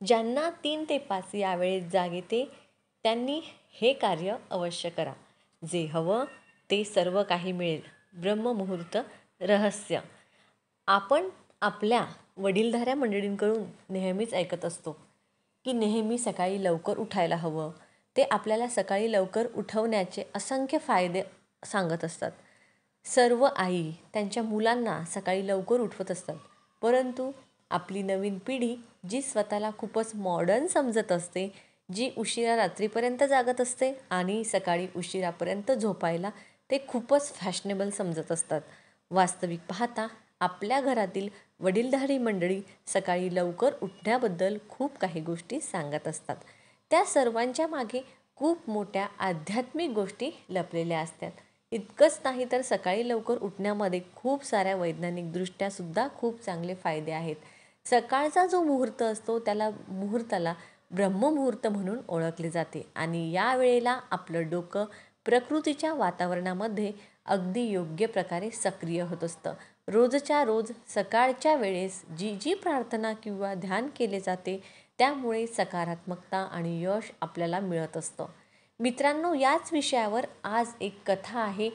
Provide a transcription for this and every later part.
ज्यांना 3 ते 5 या वेळेत जाग येते त्यांनी हे कार्य अवश्य करा. जे हवं ते सर्व काही मिळेल. ब्रह्ममुहूर्त रहस्य. आपण आपल्या वडीलधाऱ्या मंडळींकडून नेहमीच ऐकत असतो की नेहमी सकाळी लवकर उठायला हवं. ते आपल्याला सकाळी लवकर उठवण्याचे असंख्य फायदे सांगत असतात. सर्व आई त्यांच्या मुलांना सकाळी लवकर उठवत असतात. परंतु आपली नवीन पिढी जी स्वतःला खूपच मॉडर्न समजत असते, जी उशिरा रात्रीपर्यंत जागत असते आणि सकाळी उशिरापर्यंत झोपायला ते खूपच फॅशनेबल समजत असतात. वास्तविक पाहता आपल्या घरातील वडीलधारी मंडळी सकाळी लवकर उठण्याबद्दल खूप काही गोष्टी सांगत असतात. त्या सर्वांच्या मागे खूप मोठ्या आध्यात्मिक गोष्टी लपलेल्या असतात. इतकंच नाही तर सकाळी लवकर उठण्यामध्ये खूप साऱ्या वैज्ञानिकदृष्ट्या सुद्धा खूप चांगले फायदे आहेत. सकाळचा जो मुहूर्त असतो त्याला मुहूर्ताला ब्रह्ममुहूर्त म्हणून ओळखले जाते आणि या वेळेला आपलं डोकं प्रकृतीच्या वातावरणामध्ये अगदी योग्य प्रकारे सक्रिय होत असतं. रोजच्या रोज सकाळच्या वेळेस जी जी प्रार्थना किंवा ध्यान केले जाते त्यामुळे सकारात्मकता आणि यश आपल्याला मिळत असतं. मित्रांनो, याच विषयावर आज एक कथा आहे.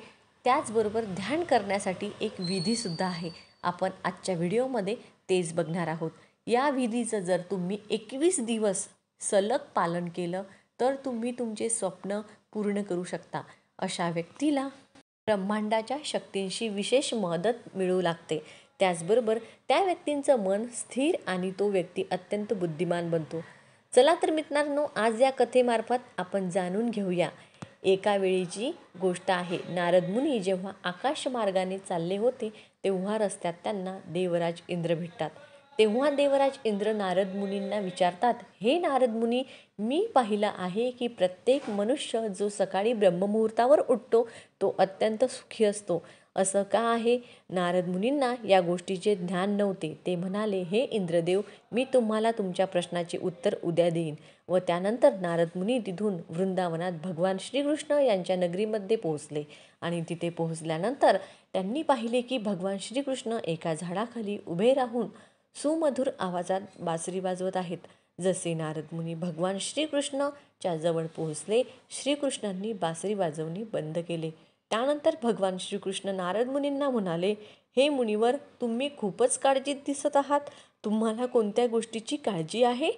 त्याचबरोबर ध्यान करण्यासाठी एक विधीसुद्धा आहे. आपण आजच्या व्हिडिओमध्ये तेच बघणार आहोत. या विधीचं जर तुम्ही 21 दिवस सलग पालन केलं तर तुम्ही तुमचे स्वप्न पूर्ण करू शकता. अशा व्यक्तीला ब्रह्मांडाच्या शक्तींशी विशेष मदत मिळू लागते. त्याचबरोबर त्या व्यक्तींचं मन स्थिर आणि तो व्यक्ती अत्यंत बुद्धिमान बनतो. चला तर मित्रांनो, आज या कथेमार्फत आपण जाणून घेऊया. एका वेळीची गोष्ट आहे. नारद मुनी जेव्हा आकाशमार्गाने चालले होते तेव्हा रस्त्यात त्यांना देवराज इंद्र भेटतात. तेव्हा देवराज इंद्र नारद मुनींना विचारतात, हे नारद मुनी, मी पाहिलं आहे की प्रत्येक मनुष्य जो सकाळी ब्रह्ममुहूर्तावर उठतो तो अत्यंत सुखी असतो. असं का आहे? नारद मुनींना या गोष्टीचे ध्यान नव्हते. ते म्हणाले, हे इंद्रदेव, मी तुम्हाला तुमच्या प्रश्नाचे उत्तर उद्या देईन. व त्यानंतर नारद मुनी तिथून वृंदावनात भगवान श्रीकृष्ण यांच्या नगरीमध्ये पोहोचले आणि तिथे पोहोचल्यानंतर त्यांनी पाहिले की भगवान श्रीकृष्ण एका झाडाखाली उभे राहून सुमधुर आवाजात बासरी वाजवत आहेत. जसे नारद मुनी भगवान श्रीकृष्णच्या जवळ पोहोचले, श्रीकृष्णांनी बासरी वाजवणे बंद केले. त्यानंतर भगवान श्रीकृष्ण नारद मुनींना म्हणाले, हे मुनिवर, तुम्ही खूपच काळजीत दिसत आहात. तुम्हाला कोणत्या गोष्टीची काळजी आहे?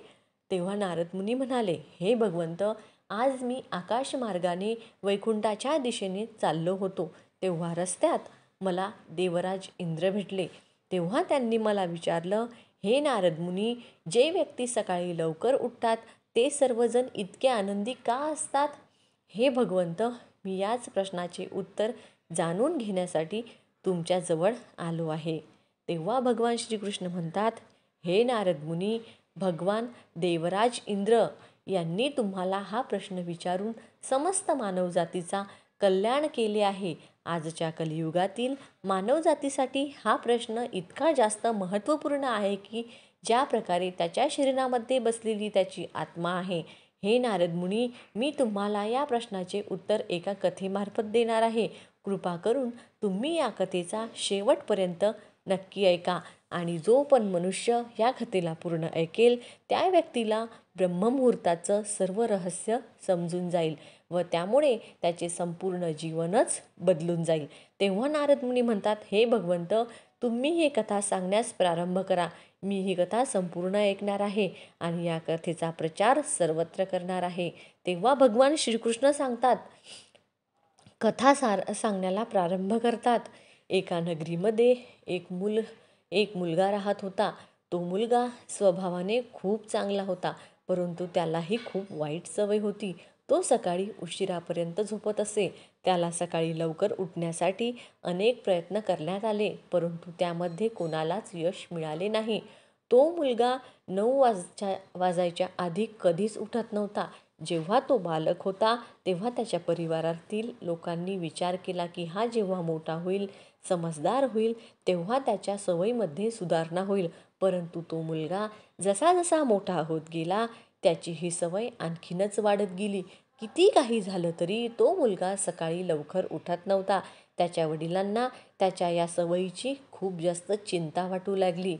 तेव्हा नारद मुनी म्हणाले, हे भगवंत, आज मी आकाशमार्गाने वैकुंठाच्या दिशेने चाललो होतो. तेव्हा रस्त्यात मला देवराज इंद्र भेटले. तेव्हा त्यांनी मला विचारलं, हे नारद मुनी, जे व्यक्ती सकाळी लवकर उठतात ते सर्वजण इतके आनंदी का असतात? हे भगवंत, मी याच प्रश्नाचे उत्तर जाणून घेण्यासाठी तुमच्याजवळ आलो आहे. तेव्हा भगवान श्रीकृष्ण म्हणतात, हे नारद मुनी, भगवान देवराज इंद्र यांनी तुम्हाला हा प्रश्न विचारून समस्त मानवजातीचा कल्याण केले आहे. आजच्या कलियुगातील मानवजातीसाठी हा प्रश्न इतका जास्त महत्त्वपूर्ण आहे की ज्या प्रकारे त्याच्या शरीरामध्ये बसलेली त्याची आत्मा आहे. हे नारद मुनी, मी तुम्हाला या प्रश्नाचे उत्तर एका कथेमार्फत देणार आहे. कृपा करून तुम्ही या कथेचा शेवटपर्यंत नक्की ऐका आणि जो पण मनुष्य या कथेला पूर्ण ऐकेल त्या व्यक्तीला ब्रह्ममुहूर्ताचं सर्व रहस्य समजून जाईल व त्यामुळे त्याचे संपूर्ण जीवनच बदलून जाईल. तेव्हा नारद मुनी म्हणतात, हे भगवंत, तुम्ही ही कथा सांगण्यास प्रारंभ करा. मी ही कथा संपूर्ण ऐकणार आहे आणि या कथेचा प्रचार सर्वत्र करणार आहे. तेव्हा भगवान श्रीकृष्ण सांगतात, कथा सांगण्याला प्रारंभ करतात. एका नगरीमध्ये एक मुलगा राहत होता. तो मुलगा स्वभावाने खूप चांगला होता, परंतु त्यालाही खूप वाईट सवय होती. तो सकाळी उशिरापर्यंत झोपत असे. त्याला सकाळी लवकर उठण्यासाठी अनेक प्रयत्न करण्यात आले, परंतु त्यामध्ये कोणालाच यश मिळाले नाही. तो मुलगा 9 वाजायच्या आधी कधीच उठत नव्हता. जेव्हा तो बालक होता तेव्हा त्याच्या परिवारातील लोकांनी विचार केला की हा जेव्हा मोठा होईल, समजदार होईल, तेव्हा त्याच्या सवयीमध्ये सुधारणा होईल. परंतु तो मुलगा जसा जसा मोठा होत गेला त्याची ही सवय आणखीनच वाढत गेली. किती काही झालं तरी तो मुलगा सकाळी लवकर उठत नव्हता. त्याच्या वडिलांना त्याच्या या सवयीची खूप जास्त चिंता वाटू लागली.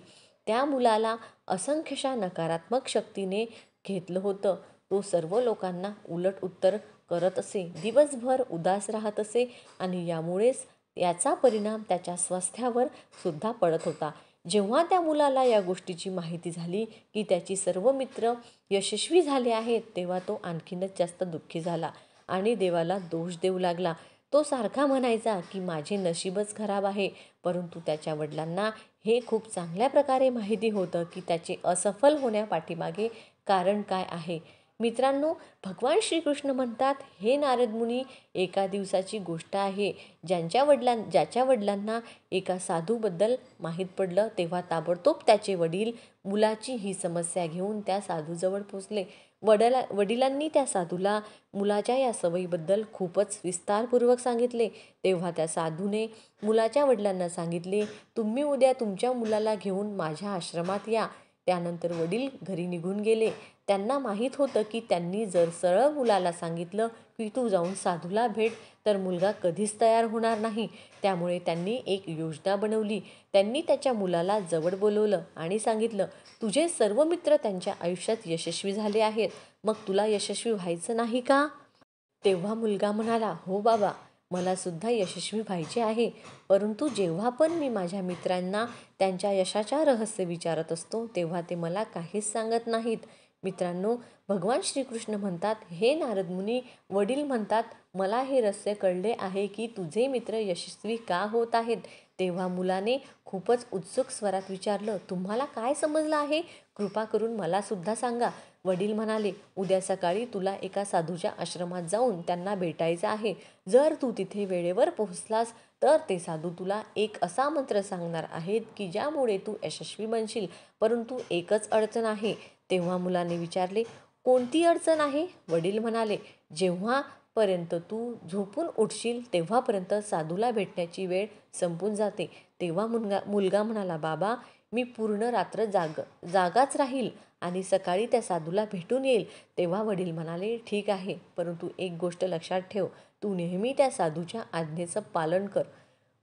त्या मुलाला असंख्यशा नकारात्मक शक्तीने घेतलं होतं. तो सर्व लोकांना उलट उत्तर करत असे, दिवसभर उदास राहत असे आणि यामुळेच याचा परिणाम त्याच्या स्वास्थ्यावर सुद्धा पडत होता. जेव्हा त्या मुलाला या गोष्टीची माहिती झाली की त्याची सर्व मित्र यशस्वी झाले आहेत, तेव्हा तो आणखीनच जास्त दुःखी झाला आणि देवाला दोष देऊ लागला. तो सारखा म्हणायचा की माझे नशीबच खराब आहे, परंतु त्याच्या वडिलांना हे खूप चांगल्या प्रकारे माहिती होतं की त्याचे असफल होण्यापाठीमागे कारण काय आहे. मित्रांनो, भगवान श्रीकृष्ण म्हणतात, हे नारद मुनी, एका दिवसाची गोष्ट आहे. ज्याच्या वडिलांना एका साधूबद्दल माहीत पडलं, तेव्हा ताबडतोब त्याचे वडील मुलाची ही समस्या घेऊन त्या साधूजवळ पोचले. वडिलांनी त्या साधूला मुलाच्या या सवयीबद्दल खूपच विस्तारपूर्वक सांगितले. तेव्हा त्या साधूने मुलाच्या वडिलांना सांगितले, तुम्ही उद्या तुमच्या मुलाला घेऊन माझ्या आश्रमात या. त्यानंतर वडील घरी निघून गेले. त्यांना माहीत होतं की त्यांनी जर सरळ मुलाला सांगितलं की तू जाऊन साधूला भेट, तर मुलगा कधीच तयार होणार नाही. त्यामुळे त्यांनी एक योजना बनवली. त्यांनी त्याच्या मुलाला जवळ बोलवलं आणि सांगितलं, तुझे सर्व मित्र त्यांच्या आयुष्यात यशस्वी झाले आहेत, मग तुला यशस्वी व्हायचं नाही का? तेव्हा मुलगा म्हणाला, हो बाबा, मला सुद्धा यशस्वी व्हायचे आहे, परंतु जेव्हा पण मी माझ्या मित्रांना त्यांच्या यशाच्या रहस्य विचारत असतो, तेव्हा ते मला काहीच सांगत नाहीत. मित्रांनो, भगवान श्रीकृष्ण म्हणतात, हे नारद मुनी, वडील म्हणतात, मला हे रहस्य कळले आहे की तुझे मित्र यशस्वी का होत आहेत. तेव्हा मुलाने खूपच उत्सुक स्वरात विचारलं, तुम्हाला काय समजलं आहे? कृपा करून मला सुद्धा सांगा. वडील म्हणाले, उद्या सकाळी तुला एका साधूच्या आश्रमात जाऊन त्यांना भेटायचं आहे. जर तू तिथे वेळेवर पोहोचलास तर ते साधू तुला एक असा मंत्र सांगणार आहेत की ज्यामुळे तू यशस्वी बनशील, परंतु एकच अडचण आहे. तेव्हा मुलाने विचारले, कोणती अडचण आहे? वडील म्हणाले, जेव्हापर्यंत तू झोपून उठशील तेव्हापर्यंत साधूला भेटण्याची वेळ संपून जाते. तेव्हा मुलगा म्हणाला, बाबा, मी पूर्ण रात्र जागाच राहील आणि सकाळी त्या साधूला भेटून येईल. तेव्हा वडील म्हणाले, ठीक आहे, परंतु एक गोष्ट लक्षात ठेव, तू नेहमी त्या साधूच्या आज्ञेचं पालन कर.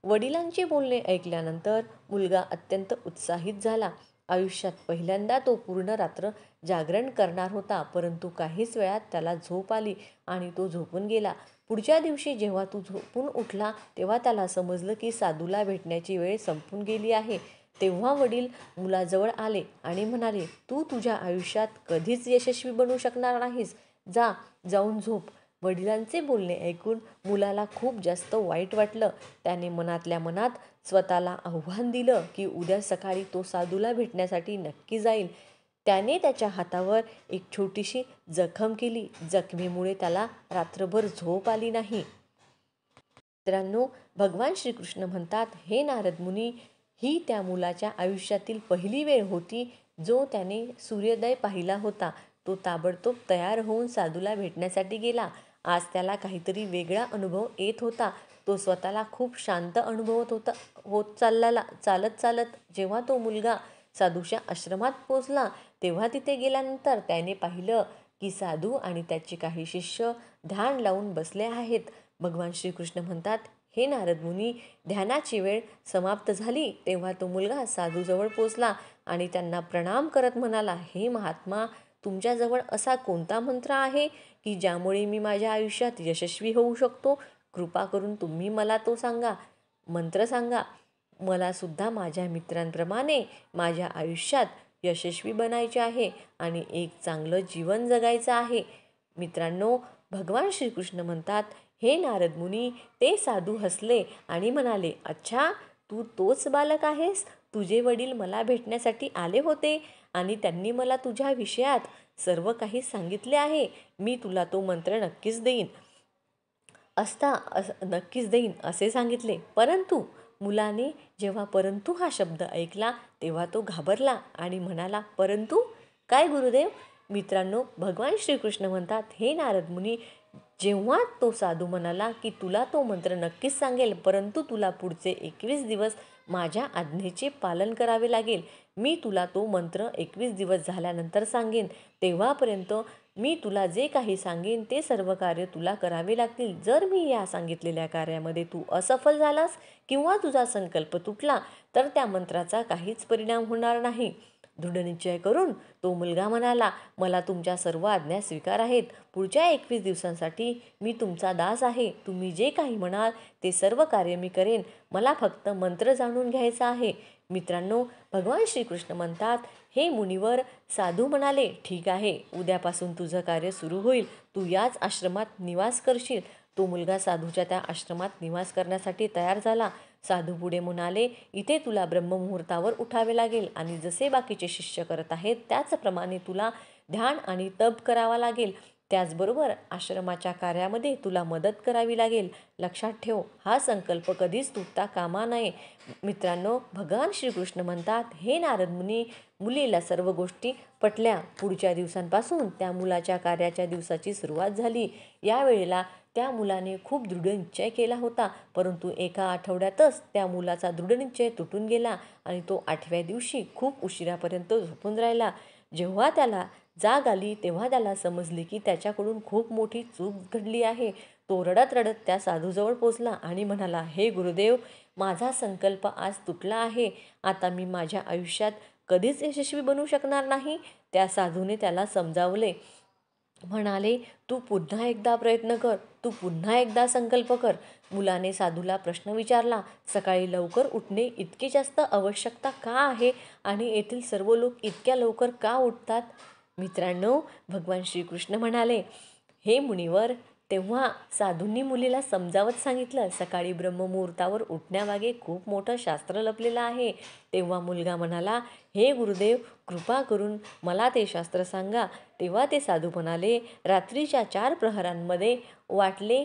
वडिलांचे बोलणे ऐकल्यानंतर मुलगा अत्यंत उत्साहित झाला. आयुष्यात पहिल्यांदा तो पूर्ण रात्र जागरण करणार होता, परंतु काहीच वेळात त्याला झोप आली आणि तो झोपून गेला. पुढच्या दिवशी जेव्हा तो झोपून उठला तेव्हा त्याला समजलं की साधूला भेटण्याची वेळ संपून गेली आहे. तेव्हा वडील मुलाजवळ आले आणि म्हणाले, तू तुझ्या आयुष्यात कधीच यशस्वी बनू शकणार नाहीस, जाऊन झोप. वडिलांचे बोलणे ऐकून मुलाला खूप जास्त वाईट वाटलं. त्याने मनातल्या मनात स्वतःला आव्हान दिलं की उद्या सकाळी तो साधूला भेटण्यासाठी नक्की जाईल. त्याने त्याच्या हातावर एक छोटीशी जखम केली. जखमेमुळे त्याला रात्रभर झोप आली नाही. मित्रांनो, भगवान श्रीकृष्ण म्हणतात, हे नारद मुनी, ही त्या मुलाच्या आयुष्यातील पहिली वेळ होती जो त्याने सूर्योदय पाहिला होता. तो ताबडतोब तयार होऊन साधूला भेटण्यासाठी गेला. आज त्याला काहीतरी वेगळा अनुभव येत होता. तो स्वतःला खूप शांत अनुभवत चालत चालत जेव्हा तो मुलगा साधूच्या आश्रमात पोचला, तेव्हा तिथे गेल्यानंतर त्याने पाहिलं की साधू आणि त्याचे काही शिष्य ध्यान लावून बसले आहेत. भगवान श्रीकृष्ण म्हणतात, हे नारद मुनी, ध्यानाची वेळ समाप्त झाली तेव्हा तो मुलगा साधूजवळ पोचला आणि त्यांना प्रणाम करत म्हणाला, हे महात्मा, तुमच्याजवळ असा कोणता मंत्र आहे की ज्यामुळे मी माझ्या आयुष्यात यशस्वी होऊ शकतो? कृपा करून तुम्ही मला तो सांगा, मंत्र सांगा. मला सुद्धा माझ्या मित्रांप्रमाणे माझ्या आयुष्यात यशस्वी बनायचे आहे आणि एक चांगलं जीवन जगायचं आहे. मित्रांनो, भगवान श्रीकृष्ण म्हणतात, हे नारद मुनी, ते साधू हसले आणि म्हणाले, अच्छा, तू तोच बालक आहेस. तुझे वडील मला भेटण्यासाठी आले होते आणि त्यांनी मला तुझ्या विषयात सर्व काही सांगितले आहे. मी तुला तो मंत्र नक्कीच देईन असे सांगितले. परंतु मुलाने जेव्हा परंतु हा शब्द ऐकला तेव्हा तो घाबरला आणि म्हणाला, परंतु काय गुरुदेव? मित्रांनो, भगवान श्रीकृष्ण म्हणतात, हे नारद मुनी, जेव्हा तो साधू म्हणाला की तुला तो मंत्र नक्कीच सांगेल, परंतु तुला पुढचे 21 दिवस माझ्या आज्ञेचे पालन करावे लागेल. मी तुला तो मंत्र 21 दिवस झाल्यानंतर सांगेन. तेव्हापर्यंत मी तुला जे काही सांगेन ते सर्व कार्य तुला करावे लागतील. जर मी या सांगितलेल्या कार्यामध्ये तू असफल झालास किंवा तुझा संकल्प तुटला तर त्या मंत्राचा काहीच परिणाम होणार नाही. दृढनिश्चय करून तो मुलगा म्हणाला, मला तुमच्या सर्व आज्ञा स्वीकार आहेत. पुढच्या 21 दिवसांसाठी मी तुमचा दास आहे. तुम्ही जे काही म्हणाल ते सर्व कार्य मी करेन. मला फक्त मंत्र जाणून घ्यायचा आहे. मित्रांनो, भगवान श्रीकृष्ण म्हणतात, हे मुनिवर. साधू म्हणाले, ठीक आहे, उद्यापासून तुझं कार्य सुरू होईल. तू याच आश्रमात निवास करशील. तो मुलगा साधूच्या त्या आश्रमात निवास करण्यासाठी तयार झाला. साधू पुढे म्हणाले, इथे तुला ब्रह्ममुहूर्तावर उठावे लागेल आणि जसे बाकीचे शिष्य करत आहेत त्याचप्रमाणे तुला ध्यान आणि तप करावा लागेल. त्याचबरोबर आश्रमाच्या कार्यामध्ये तुला मदत करावी लागेल. लक्षात ठेव, हा संकल्प कधीच तुटता कामा नये. मित्रांनो, भगवान श्रीकृष्ण म्हणतात, हे नारद मुनी, मुलीला सर्व गोष्टी पटल्या. पुढच्या दिवसांपासून त्या मुलाच्या कार्याच्या दिवसाची सुरुवात झाली. यावेळेला त्या मुलाने खूप दृढनिश्चय केला होता, परंतु एका आठवड्यातच त्या मुलाचा दृढनिश्चय तुटून गेला आणि तो 8व्या दिवशी खूप उशिरापर्यंत झोपून राहिला. जेव्हा त्याला जाग आली तेव्हा त्याला समजले की त्याच्याकडून खूप मोठी चूक घडली आहे. तो रडत रडत त्या साधूजवळ पोचला आणि म्हणाला, हे गुरुदेव, माझा संकल्प आज तुटला आहे. आता मी माझ्या आयुष्यात कधीच यशस्वी बनू शकणार नाही. त्या साधूने त्याला समजावले. म्हणाले, तू पुन्हा एकदा प्रयत्न कर, तू पुन्हा एकदा संकल्प कर. मुलाने साधूला प्रश्न विचारला, सकाळी लवकर उठणे इतके जास्त आवश्यकता का आहे आणि येथील सर्व लोक इतक्या लवकर का उठतात? मित्रांनो, भगवान श्रीकृष्ण म्हणाले, हे मुनिवर. तेव्हा साधूंनी मुलीला समजावत सांगितलं, सकाळी ब्रह्ममुहूर्तावर उठण्यामागे खूप मोठं शास्त्र लपलेलं आहे. तेव्हा मुलगा म्हणाला, हे गुरुदेव, कृपा करून मला ते शास्त्र सांगा. तेव्हा ते साधू म्हणाले, रात्रीच्या 4 प्रहरांमध्ये वाटले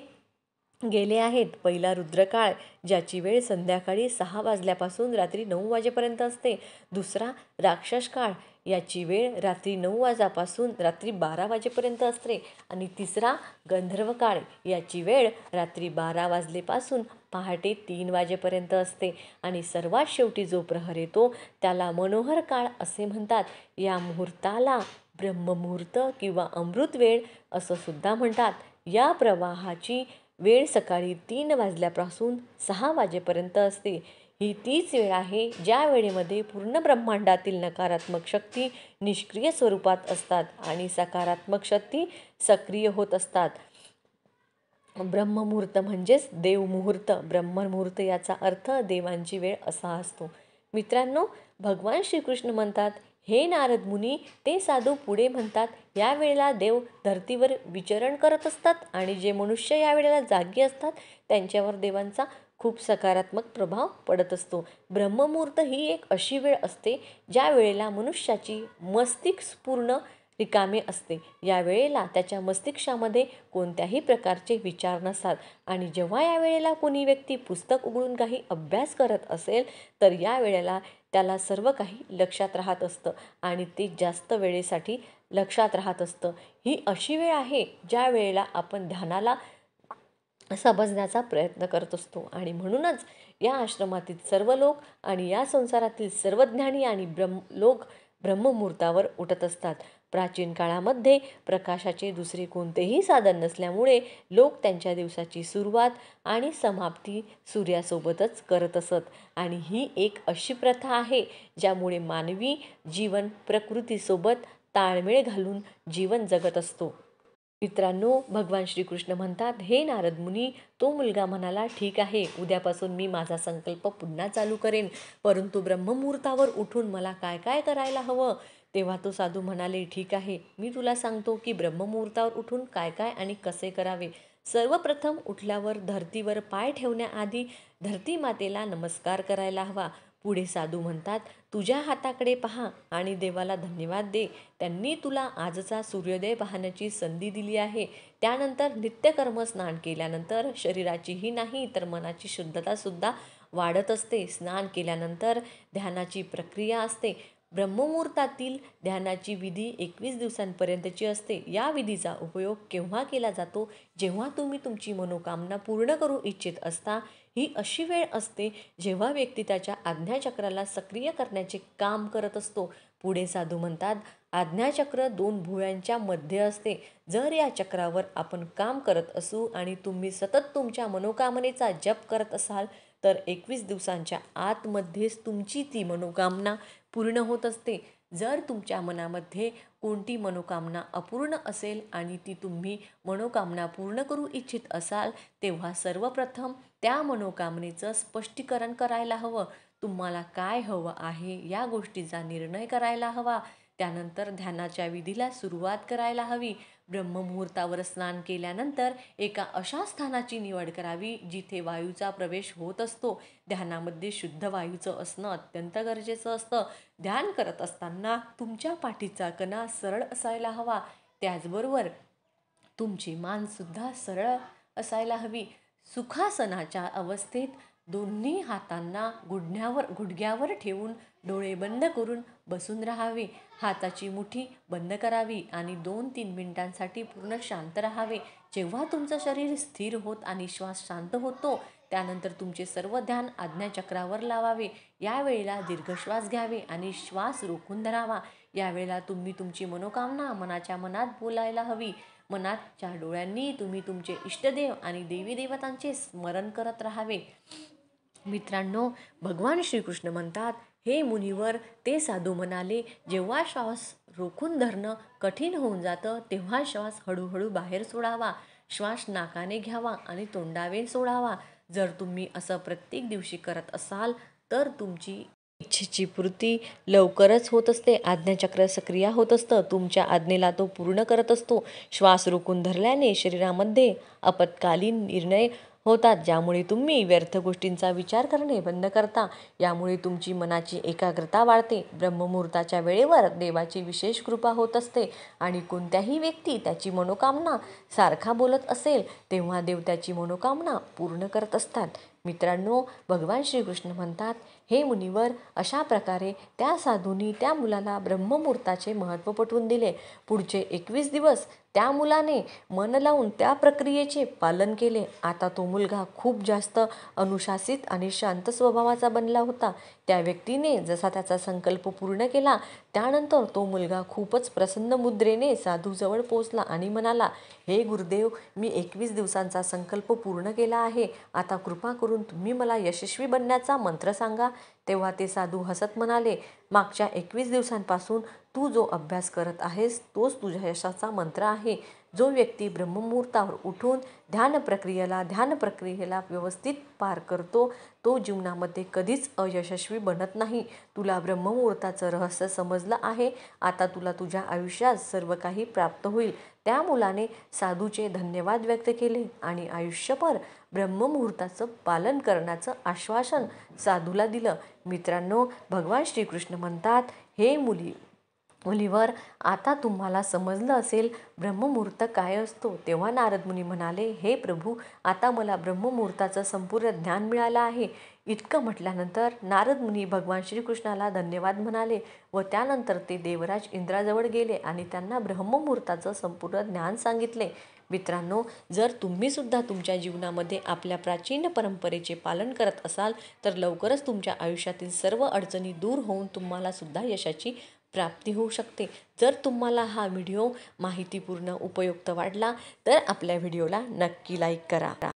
गेले आहेत. पहिला रुद्रकाळ, ज्याची वेळ संध्याकाळी 6 वाजल्यापासून रात्री 9 वाजेपर्यंत असते. दुसरा राक्षस काळ, याची वेळ रात्री 9 वाजल्यापासून रात्री 12 वाजेपर्यंत असते. आणि तिसरा गंधर्व काळ, याची वेळ रात्री 12 वाजल्यापासून पहाटे 3 वाजेपर्यंत असते. आणि सर्वात शेवटी जो प्रहर येतो त्याला मनोहर काळ असे म्हणतात. या मुहूर्ताला ब्रह्ममुहूर्त किंवा अमृत वेळ असं सुद्धा म्हणतात. या प्रवाहाची वेळ सकाळी 3 वाजल्यापासून 6 वाजेपर्यंत असते. ही तीच वेळ आहे ज्या वेळेमध्ये पूर्ण ब्रह्मांडातील नकारात्मक शक्ती निष्क्रिय स्वरूपात असतात आणि सकारात्मक शक्ती सक्रिय होत असतात. ब्रह्ममुहूर्त म्हणजेच देवमुहूर्त. ब्रह्ममुहूर्त याचा अर्थ देवांची वेळ असा असतो. मित्रांनो, भगवान श्रीकृष्ण म्हणतात, हे नारद मुनी. ते साधू पुढे म्हणतात, या वेळेला देव धर्तीवर विचरण करत असतात आणि जे मनुष्य या वेळेला जागी असतात त्यांच्यावर देवांचा खूप सकारात्मक प्रभाव पडत असतो. ब्रह्ममुहूर्त ही एक अशी वेळ असते ज्या वेळेला मनुष्याची मस्तिष्क पूर्ण रिकामे असते. या वेळेला त्याच्या मस्तिष्कामध्ये कोणत्याही प्रकारचे विचार नसतात आणि जेव्हा या वेळेला कोणी व्यक्ती पुस्तक उघडून काही अभ्यास करत असेल तर या वेळेला त्याला सर्व काही लक्षात राहत असतं आणि ते जास्त वेळेसाठी लक्षात राहत असतं. ही अशी वेळ आहे ज्या वेळेला आपण ध्यानाला समजण्याचा प्रयत्न करत असतो आणि म्हणूनच या आश्रमातील सर्व लोक आणि या संसारातील सर्व ज्ञानी आणि लोक ब्रह्ममुहूर्तावर उठत असतात. प्राचीन काळामध्ये प्रकाशाचे दुसरे कोणतेही साधन नसल्यामुळे लोक त्यांच्या दिवसाची सुरुवात आणि समाप्ती सूर्यासोबतच करत असत आणि ही एक अशी प्रथा आहे ज्यामुळे मानवी जीवन प्रकृतीसोबत ताळमेळ घालून जीवन जगत असतो. मित्रांनो, भगवान श्रीकृष्ण म्हणतात, हे नारद मुनी. तो मुलगा म्हणाला, ठीक आहे, उद्यापासून मी माझा संकल्प पुन्हा चालू करेन, परंतु ब्रह्ममुहूर्तावर उठून मला काय काय करायला हवं? तेव्हा तो साधू म्हणाले, ठीक आहे, मी तुला सांगतो की ब्रह्ममुहूर्तावर उठून काय काय आणि कसे करावे. सर्वप्रथम उठल्यावर धरतीवर पाय ठेवण्याआधी धरती मातेला नमस्कार करायला हवा. पुढे साधू म्हणतात, तुझ्या हाताकडे पहा आणि देवाला धन्यवाद दे. त्यांनी तुला आजचा सूर्योदय पाहण्याची संधी दिली आहे. त्यानंतर नित्यकर्म स्नान केल्यानंतर शरीराचीही नाही तर मनाची शुद्धता सुद्धा वाढत असते. स्नान केल्यानंतर ध्यानाची प्रक्रिया असते. ब्रह्ममुहूर्तातील ध्यानाची विधी 21 दिवसांपर्यंतची असते. या विधीचा उपयोग केव्हा केला जातो? जेव्हा तुम्ही तुमची मनोकामना पूर्ण करू इच्छित असता. ही अशी वेळ असते जेव्हा व्यक्ती त्याच्या आज्ञाचक्राला सक्रिय करण्याचे काम करत असतो. पुढे साधू म्हणतात, आज्ञाचक्र 2 भुवयांच्या मध्ये असते. जर या चक्रावर आपण काम करत असू आणि तुम्ही सतत तुमच्या मनोकामनेचा जप करत असाल तर 21 दिवसांच्या आतमध्येच तुमची ती मनोकामना पूर्ण होत असते. जर तुमच्या मनामध्ये कोणती मनोकामना अपूर्ण असेल आणि ती तुम्ही मनोकामना पूर्ण करू इच्छित असाल तेव्हा सर्वप्रथम त्या मनोकामनेचं स्पष्टीकरण करायला हवं. तुम्हाला काय हवं आहे या गोष्टीचा निर्णय करायला हवा. त्यानंतर ध्यानाच्या विधीला सुरुवात करायला हवी. ब्रह्ममुहूर्तावर स्नान केल्यानंतर एका अशा स्थानाची निवड करावी जिथे वायूचा प्रवेश होत असतो. ध्यानामध्ये शुद्ध वायूचं असणं अत्यंत गरजेचं असतं. ध्यान करत असताना तुमच्या पाठीचा कणा सरळ असायला हवा. त्याचबरोबर तुमची मानसुद्धा सरळ असायला हवी. सुखासनाच्या अवस्थेत दोन्ही हातांना गुडघ्यावर ठेवून डोळे बंद करून बसून राहावे. हाताची मुठी बंद करावी आणि 2-3 मिनिटांसाठी पूर्ण शांत राहावे. जेव्हा तुमचं शरीर स्थिर होत आणि श्वास शांत होतो त्यानंतर तुमचे सर्व ध्यान आज्ञाचक्रावर लावावे. यावेळेला दीर्घ श्वास घ्यावे आणि श्वास रोखून धरावा. यावेळेला तुम्ही तुमची मनोकामना मनाच्या मनात बोलायला हवी. मनाच्या डोळ्यांनी तुम्ही तुमचे इष्टदेव आणि देवी देवतांचे स्मरण करत राहावे. मित्रांनो, भगवान श्रीकृष्ण म्हणतात, हे मुनिवर, ते साधू म्हणाले, जेव्हा श्वास रोखून धरणं कठीण होऊन जातं तेव्हा श्वास हळूहळू बाहेर सोडावा. श्वास नाकाने घ्यावा आणि तोंडाने सोडावा. जर तुम्ही असं प्रत्येक दिवशी करत असाल तर तुमची इच्छेची पूर्ती लवकरच होत असते. आज्ञाचक्र सक्रिय होत असतं. तुमच्या आज्ञेला तो पूर्ण करत असतो. श्वास रोखून धरल्याने शरीरामध्ये आपत्कालीन निर्णय होतात ज्यामुळे तुम्ही व्यर्थ गोष्टींचा विचार करणे बंद करता. यामुळे तुमची मनाची एकाग्रता वाढते. ब्रह्ममुहूर्ताच्या वेळेवर देवाची विशेष कृपा होत असते आणि कोणत्याही व्यक्ती त्याची मनोकामना सारखा बोलत असेल तेव्हा देव त्याची मनोकामना पूर्ण करत असतात. मित्रांनो, भगवान श्रीकृष्ण म्हणतात, हे मुनिवर, अशा प्रकारे त्या साधूंनी त्या मुलाला ब्रह्ममुहूर्ताचे महत्त्व पटवून दिले. पुढचे 21 दिवस त्या मुलाने मन लावून त्या प्रक्रियेचे पालन केले. आता तो मुलगा खूप जास्त अनुशासित आणि शांत स्वभावाचा बनला होता. त्या व्यक्तीने जसा त्याचा संकल्प पूर्ण केला त्यानंतर तो मुलगा खूपच प्रसन्न मुद्रेने साधूजवळ पोचला आणि म्हणाला, हे गुरुदेव, मी 21 दिवसांचा संकल्प पूर्ण केला आहे. आता कृपा करून तुम्ही मला यशस्वी बनण्याचा मंत्र सांगा. तेव्हा ते साधू हसत म्हणाले, मागच्या 21 दिवसांपासून तू जो अभ्यास करत आहेस तोच तुझ्या यशाचा मंत्र आहे. जो व्यक्ती ब्रह्ममुहूर्तावर उठून ध्यान प्रक्रियेला व्यवस्थित पार करतो तो जीवनामध्ये कधीच अयशस्वी बनत नाही. तुला ब्रह्ममुहूर्ताचं रहस्य समजलं आहे. आता तुला तुझ्या आयुष्यात सर्व काही प्राप्त होईल. त्या मुलाने साधूचे धन्यवाद व्यक्त केले आणि आयुष्यभर ब्रह्ममुहूर्ताचं पालन करण्याचं आश्वासन साधूला दिलं. मित्रांनो, भगवान श्रीकृष्ण म्हणतात, हे मुलीवर, आता तुम्हाला समजलं असेल ब्रह्ममुहूर्त काय असतो. तेव्हा नारद मुनी म्हणाले, हे प्रभू, आता मला ब्रह्ममुहूर्ताचं संपूर्ण ज्ञान मिळालं आहे. इतकं म्हटल्यानंतर नारद मुनी भगवान श्रीकृष्णाला धन्यवाद म्हणाले व त्यानंतर ते देवराज इंद्राजवळ गेले आणि त्यांना ब्रह्ममुहूर्ताचं संपूर्ण ज्ञान सांगितले. मित्रांनो, जर तुम्ही सुद्धा तुमच्या जीवनामध्ये आपल्या प्राचीन परंपरेचे पालन करत असाल तर लवकरच तुमच्या आयुष्यातील सर्व अडचणी दूर होऊन तुम्हाला सुद्धा यशाची प्राप्ती होऊ शकते. जर तुम्हाला हा व्हिडिओ माहितीपूर्ण उपयुक्त वाटला तर आपल्या व्हिडिओला नक्की लाईक करा.